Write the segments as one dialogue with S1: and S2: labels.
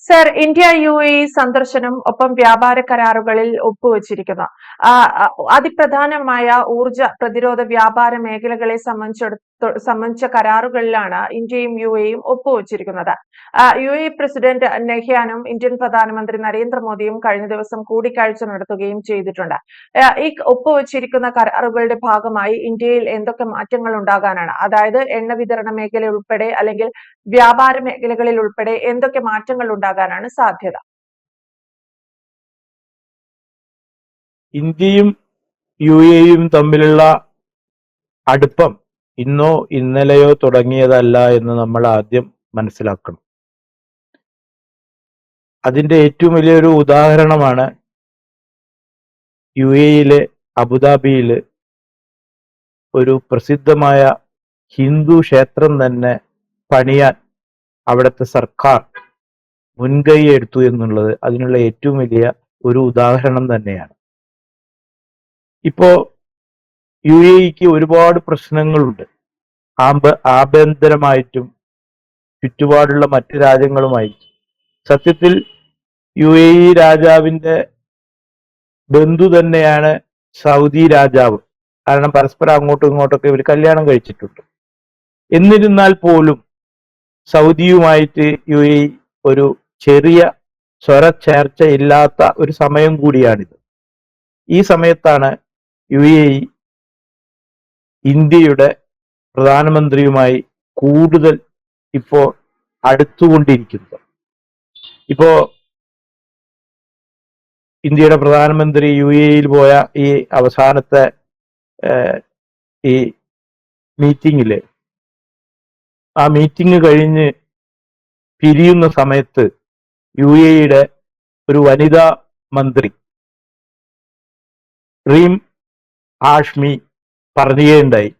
S1: Sir, India UAE സന്ദർശനം ഒപ്പം വ്യാപാര കരാറുകളിൽ ഒപ്പുവച്ചിരിക്കുന്നു. അതിപ്രധാനമായ ഊർജ, പ്രതിരോധ, വ്യാപാര മേഖലകളെ സംബന്ധിച്ച കരാറുകളിലാണ് ഇന്ത്യയും UAEയും ഒപ്പുവച്ചിരിക്കുന്നത്. UAE പ്രസിഡന്റ് നെഹ്യാനും ഇന്ത്യൻ പ്രധാനമന്ത്രി നരേന്ദ്രമോദിയും കഴിഞ്ഞ ദിവസം കൂടിക്കാഴ്ച നടത്തുകയും ചെയ്തിട്ടുണ്ട്. ഈ ഒപ്പുവച്ചിരിക്കുന്ന കരാറുകളുടെ ഭാഗമായി ഇന്ത്യയിൽ എന്തൊക്കെ മാറ്റങ്ങൾ ഉണ്ടാകാനാണ്? അതായത് എണ്ണ വിതരണ മേഖല ഉൾപ്പെടെ അല്ലെങ്കിൽ വ്യാപാര മേഖലകളിൽ ഉൾപ്പെടെ എന്തൊക്കെ മാറ്റങ്ങൾ ഉണ്ടാകാനാണ് സാധ്യത?
S2: ഇന്ത്യയും UAEയും തമ്മിലുള്ള അടുപ്പം ഇന്നോ ഇന്നലെയോ തുടങ്ങിയതല്ല എന്ന് നമ്മൾ ആദ്യം മനസ്സിലാക്കണം. അതിന്റെ ഏറ്റവും വലിയൊരു ഉദാഹരണമാണ് UAEയിലെ അബുദാബിയിൽ ഒരു പ്രസിദ്ധമായ ഹിന്ദു ക്ഷേത്രം തന്നെ പണിയാൻ അവിടുത്തെ സർക്കാർ മുൻകൈ എടുത്തു എന്നുള്ളത് അതിനുള്ള ഏറ്റവും വലിയ ഒരു ഉദാഹരണം തന്നെയാണ്. ഇപ്പോ UAEക്ക് ഒരുപാട് പ്രശ്നങ്ങളുണ്ട്. ആഭ്യന്തരമായിട്ടും ചുറ്റുപാടുള്ള മറ്റ് രാജ്യങ്ങളുമായിട്ടും. സത്യത്തിൽ UAE രാജാവിന്റെ ബന്ധു തന്നെയാണ് സൗദി രാജാവ്. കാരണം പരസ്പരം അങ്ങോട്ടും ഇങ്ങോട്ടൊക്കെ ഇവർ കല്യാണം കഴിച്ചിട്ടുണ്ട്. എന്നിരുന്നാൽ പോലും സൗദിയുമായിട്ട് UAE ഒരു ചെറിയ സ്വരച്ചേർച്ച ഇല്ലാത്ത ഒരു സമയം കൂടിയാണിത്. ഈ സമയത്താണ് UAE ഇന്ത്യയുടെ പ്രധാനമന്ത്രിയുമായി കൂടുതൽ ഇപ്പോ അടുത്തുകൊണ്ടിരിക്കുന്നത്. ഇപ്പോ ഇന്ത്യയുടെ പ്രധാനമന്ത്രി UAEയിൽ പോയ ഈ അവസാനത്തെ ഈ മീറ്റിംഗില് ആ മീറ്റിംഗ് കഴിഞ്ഞ് പിരിയുന്ന സമയത്ത് UAEയുടെ ഒരു വനിതാ മന്ത്രി റീം ഹാഷ്മി പറയുകയുണ്ടായി,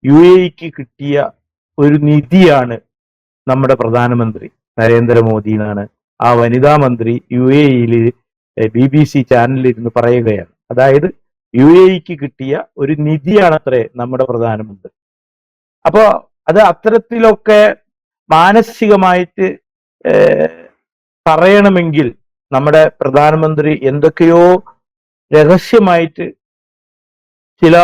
S2: UAEക്ക് കിട്ടിയ ഒരു നിധിയാണ് നമ്മുടെ പ്രധാനമന്ത്രി നരേന്ദ്രമോദി എന്നാണ് ആ വനിതാ മന്ത്രി UAEയിൽ BBC ചാനലിൽ ഇരുന്ന് പറയുകയാണ്. അതായത് UAEക്ക് കിട്ടിയ ഒരു നിധിയാണത്രേ നമ്മുടെ പ്രധാനമന്ത്രി. അപ്പോ അത് അത്തരത്തിലൊക്കെ മാനസികമായിട്ട് പറയണമെങ്കിൽ നമ്മുടെ പ്രധാനമന്ത്രി എന്തൊക്കെയോ രഹസ്യമായിട്ട് ചില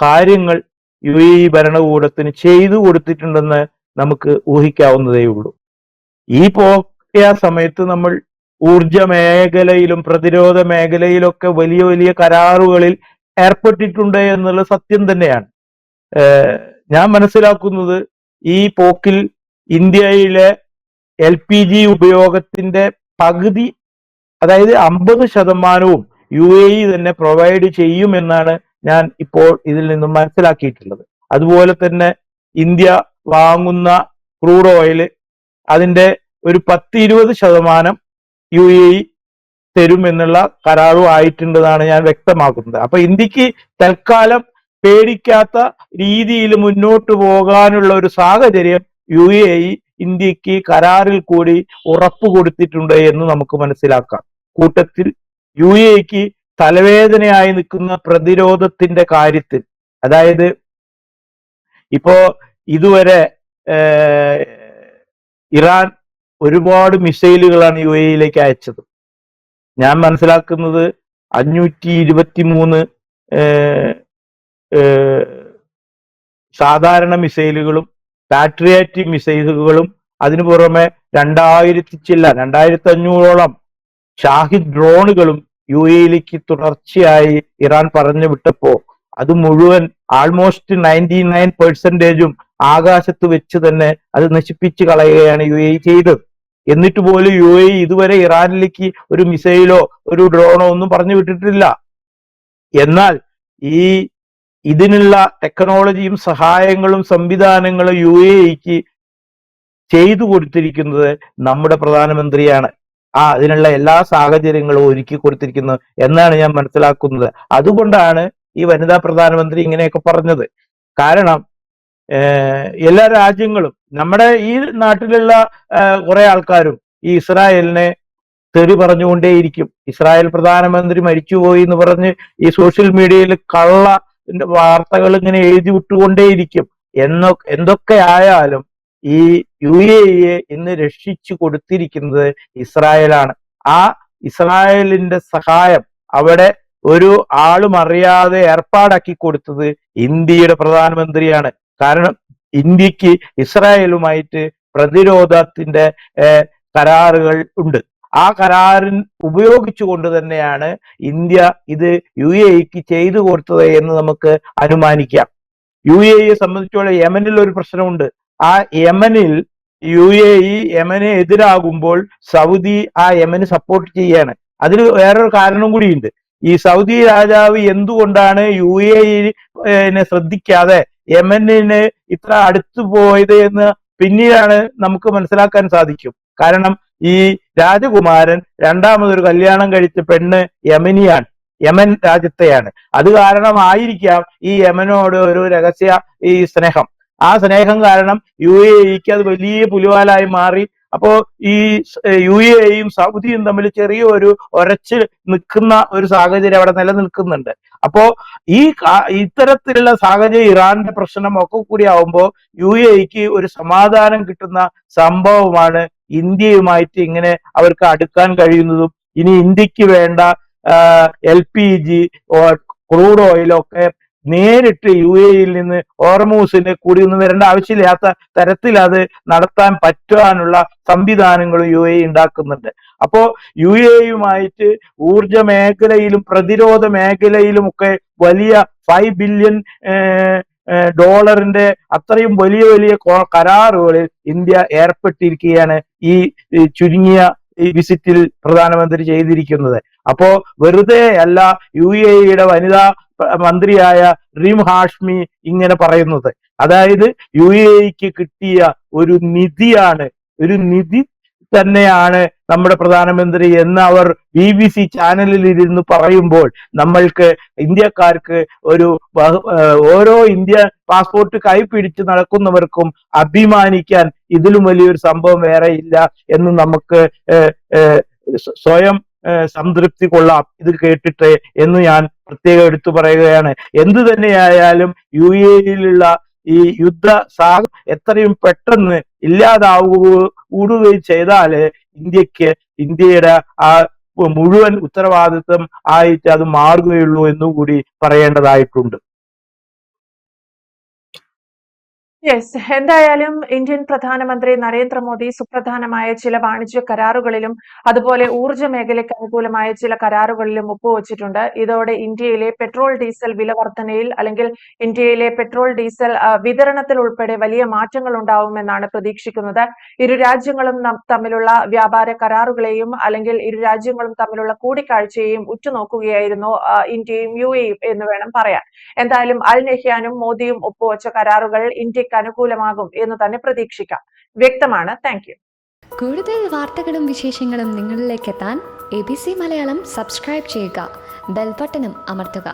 S2: കാര്യങ്ങൾ UAE ഭരണകൂടത്തിന് ചെയ്തു കൊടുത്തിട്ടുണ്ടെന്ന് നമുക്ക് ഊഹിക്കാവുന്നതേ ഉള്ളൂ. ഈ പോയ സമയത്ത് നമ്മൾ ഊർജ മേഖലയിലും പ്രതിരോധ മേഖലയിലൊക്കെ വലിയ വലിയ കരാറുകളിൽ ഏർപ്പെട്ടിട്ടുണ്ട് എന്നുള്ള സത്യം തന്നെയാണ്. ഞാൻ മനസ്സിലാക്കുന്നത് ഈ പോക്കിൽ ഇന്ത്യയിലെ LPG ഉപയോഗത്തിന്റെ പകുതി, അതായത് 50% UAE തന്നെ പ്രൊവൈഡ് ചെയ്യുമെന്നാണ് ഞാൻ ഇപ്പോൾ ഇതിൽ നിന്നും മനസ്സിലാക്കിയിട്ടുള്ളത്. അതുപോലെ തന്നെ ഇന്ത്യ വാങ്ങുന്ന ക്രൂഡ് ഓയിൽ അതിന്റെ ഒരു 10-20% UAE തരുമെന്നുള്ള കരാറും ആയിട്ടുണ്ടെന്നാണ് ഞാൻ വ്യക്തമാക്കുന്നത്. അപ്പൊ ഇന്ത്യക്ക് തൽക്കാലം പേടിക്കാത്ത രീതിയിൽ മുന്നോട്ട് പോകാനുള്ള ഒരു സാഹചര്യം UAE ഇന്ത്യക്ക് കരാറിൽ കൂടി ഉറപ്പ് കൊടുത്തിട്ടുണ്ട് എന്ന് നമുക്ക് മനസ്സിലാക്കാം. കൂട്ടത്തിൽ UAEക്ക് തലവേദനയായി നിൽക്കുന്ന പ്രതിരോധത്തിന്റെ കാര്യത്തിൽ, അതായത് ഇപ്പോ ഇതുവരെ ഇറാൻ ഒരുപാട് മിസൈലുകളാണ് UAEയിലേക്ക് അയച്ചത്. ഞാൻ മനസ്സിലാക്കുന്നത് 523 സാധാരണ മിസൈലുകളും പാട്രിയാറ്റ് മിസൈലുകളും അതിനു പുറമെ 2500ഓളം ഷാഹിദ് ഡ്രോണുകളും UAEയിലേക്ക് തുടർച്ചയായി ഇറാൻ പറഞ്ഞു വിട്ടപ്പോ അത് മുഴുവൻ ആൾമോസ്റ്റ് 99% ആകാശത്ത് വെച്ച് തന്നെ അത് നശിപ്പിച്ചു കളയുകയാണ് UAE ചെയ്തത്. എന്നിട്ട് പോലും UAE ഇതുവരെ ഇറാനിലേക്ക് ഒരു മിസൈലോ ഒരു ഡ്രോണോ ഒന്നും പറഞ്ഞു വിട്ടിട്ടില്ല. എന്നാൽ ഇതിനുള്ള ടെക്നോളജിയും സഹായങ്ങളും സംവിധാനങ്ങളും UAEക്ക് ചെയ്തു കൊടുത്തിരിക്കുന്നത് നമ്മുടെ പ്രധാനമന്ത്രിയാണ്. അതിനുള്ള എല്ലാ സാഹചര്യങ്ങളും ഒരുക്കി കൊടുത്തിരിക്കുന്നു എന്നാണ് ഞാൻ മനസ്സിലാക്കുന്നത്. അതുകൊണ്ടാണ് ഈ വനിതാ പ്രധാനമന്ത്രി ഇങ്ങനെയൊക്കെ പറഞ്ഞത്. കാരണം എല്ലാ രാജ്യങ്ങളും, നമ്മുടെ ഈ നാട്ടിലുള്ള കുറെ ആൾക്കാരും ഈ ഇസ്രായേലിനെ തെറി പറഞ്ഞുകൊണ്ടേയിരിക്കും. ഇസ്രായേൽ പ്രധാനമന്ത്രി മരിച്ചുപോയി എന്ന് പറഞ്ഞ് ഈ സോഷ്യൽ മീഡിയയിൽ കള്ള വാർത്തകൾ ഇങ്ങനെ എഴുതി വിട്ടുകൊണ്ടേയിരിക്കും. എന്തൊക്കെ ആയാലും ഈ UAE ഇന്ന് രക്ഷിച്ചു കൊടുത്തിരിക്കുന്നത് ഇസ്രായേലാണ്. ആ ഇസ്രായേലിന്റെ സഹായം അവിടെ ഒരു ആളും അറിയാതെ ഏർപ്പാടാക്കി കൊടുത്തത് ഇന്ത്യയുടെ പ്രധാനമന്ത്രിയാണ്. കാരണം ഇന്ത്യക്ക് ഇസ്രായേലുമായിട്ട് പ്രതിരോധത്തിന്റെ കരാറുകൾ ഉണ്ട്. ആ കരാറിൻ ഉപയോഗിച്ചുകൊണ്ട് തന്നെയാണ് ഇന്ത്യ ഇത് UAEക്ക് ചെയ്തു കൊടുത്തത് എന്ന് നമുക്ക് അനുമാനിക്കാം. UAE സംബന്ധിച്ചോളം യമനിൽ ഒരു പ്രശ്നമുണ്ട്. ആ യമനിൽ യമന് എതിരാകുമ്പോൾ സൗദി ആ യമന് സപ്പോർട്ട് ചെയ്യാണ്. അതിന് വേറൊരു കാരണം കൂടിയുണ്ട്. ഈ സൗദി രാജാവ് എന്തുകൊണ്ടാണ് UAE ശ്രദ്ധിക്കാതെ യമനിന് ഇത്ര അടുത്തു പോയത് എന്ന് പിന്നീടാണ് നമുക്ക് മനസ്സിലാക്കാൻ സാധിക്കും. കാരണം ഈ രാജകുമാരൻ രണ്ടാമതൊരു കല്യാണം കഴിച്ച പെണ്ണ് യമനിയാണ്, യമൻ രാജ്യത്തെയാണ്. അത് കാരണമായിരിക്കാം ഈ യമനോട് ഒരു രഹസ്യ ഈ സ്നേഹം. ആ സ്നേഹം കാരണം UAEക്ക് അത് വലിയ പുലിവാലായി മാറി. അപ്പോ ഈ UAEയും സൗദിയും തമ്മിൽ ചെറിയൊരു ഒരച്ച് നിൽക്കുന്ന ഒരു സാഹചര്യം അവിടെ നിലനിൽക്കുന്നുണ്ട്. അപ്പോ ഇത്തരത്തിലുള്ള സാഹചര്യം, ഇറാന്റെ പ്രശ്നം ഒക്കെ കൂടി ആവുമ്പോ UAEക്ക് ഒരു സമാധാനം കിട്ടുന്ന സംഭവമാണ് ഇന്ത്യയുമായിട്ട് ഇങ്ങനെ അവർക്ക് അടുക്കാൻ കഴിയുന്നതും. ഇനി ഇന്ത്യക്ക് വേണ്ട LPG ക്രൂഡ് ഓയിലൊക്കെ നേരിട്ട് UAEയിൽ നിന്ന് ഹോർമൂസിന് കൂടി ഒന്നും വരേണ്ട ആവശ്യമില്ലാത്ത തരത്തിൽ അത് നടത്താൻ പറ്റാനുള്ള സംവിധാനങ്ങളും UAE ഉണ്ടാക്കുന്നുണ്ട്. അപ്പോ UAEയുമായിട്ട് ഊർജ മേഖലയിലും പ്രതിരോധ മേഖലയിലും ഒക്കെ വലിയ $5 ബില്യൺ അത്രയും വലിയ വലിയ കരാറുകളിൽ ഇന്ത്യ ഏർപ്പെട്ടിരിക്കുകയാണ് ഈ ചുരുങ്ങിയ ഈ വിസിറ്റിൽ പ്രധാനമന്ത്രി ചെയ്തിരിക്കുന്നത്. അപ്പോ വെറുതെ അല്ല UAEയുടെ വനിതാ മന്ത്രിയായ റീം ഹാഷ്മി ഇങ്ങനെ പറയുന്നത്. അതായത് UAEക്ക് കിട്ടിയ ഒരു നിധിയാണ്, ഒരു നിധി തന്നെയാണ് നമ്മുടെ പ്രധാനമന്ത്രി എന്ന് അവർ BBC ചാനലിൽ ഇരുന്ന് പറയുമ്പോൾ നമ്മൾക്ക് ഇന്ത്യക്കാർക്ക് ഓരോ ഇന്ത്യ പാസ്പോർട്ട് കൈപിടിച്ച് നടക്കുന്നവർക്കും അഭിമാനിക്കാൻ ഇതിലും വലിയൊരു സംഭവം വേറെ ഇല്ല എന്ന് നമുക്ക് സ്വയം സംതൃപ്തി കൊള്ളാം ഇത് കേട്ടിട്ട് എന്ന് ഞാൻ പ്രത്യേകം എടുത്തു പറയുകയാണ്. എന്തു തന്നെയായാലും UAEയിലുള്ള ഈ എത്രയും പെട്ടെന്ന് ഇല്ലാതാവുകയും ചെയ്താല് ഇന്ത്യയുടെ ആ മുഴുവൻ ഉത്തരവാദിത്വം ആയിട്ട് അത് മാറുകയുള്ളൂ എന്നുകൂടി പറയേണ്ടതായിട്ടുണ്ട്.
S1: യെസ്, എന്തായാലും ഇന്ത്യൻ പ്രധാനമന്ത്രി നരേന്ദ്രമോദി സുപ്രധാനമായ ചില വാണിജ്യ കരാറുകളിലും അതുപോലെ ഊർജ്ജ മേഖലയ്ക്ക് അനുകൂലമായ ചില കരാറുകളിലും ഒപ്പുവച്ചിട്ടുണ്ട്. ഇതോടെ ഇന്ത്യയിലെ പെട്രോൾ ഡീസൽ വില വർധനയിൽ അല്ലെങ്കിൽ ഇന്ത്യയിലെ പെട്രോൾ ഡീസൽ വിതരണത്തിൽ ഉൾപ്പെടെ വലിയ മാറ്റങ്ങൾ ഉണ്ടാവുമെന്നാണ് പ്രതീക്ഷിക്കുന്നത്. ഇരു രാജ്യങ്ങളും തമ്മിലുള്ള വ്യാപാര കരാറുകളെയും അല്ലെങ്കിൽ ഇരു രാജ്യങ്ങളും തമ്മിലുള്ള കൂടിക്കാഴ്ചയെയും ഉറ്റുനോക്കുകയായിരുന്നു ഇന്ത്യയും UAEയും എന്ന് വേണം പറയാൻ. എന്തായാലും അൽ നഹ്യാനും മോദിയും ഒപ്പുവച്ച കരാറുകൾ ഇന്ത്യക്ക് അനുകൂലമാകും എന്ന് തന്നെ പ്രതീക്ഷിക്കാം. വ്യക്തമാണ്. Thank you.
S3: കൂടുതൽ വാർത്തകളും വിശേഷങ്ങളും നിങ്ങളിലേക്ക് എത്താൻ ABC മലയാളം സബ്സ്ക്രൈബ് ചെയ്യുക, ബെൽ ബട്ടണും അമർത്തുക.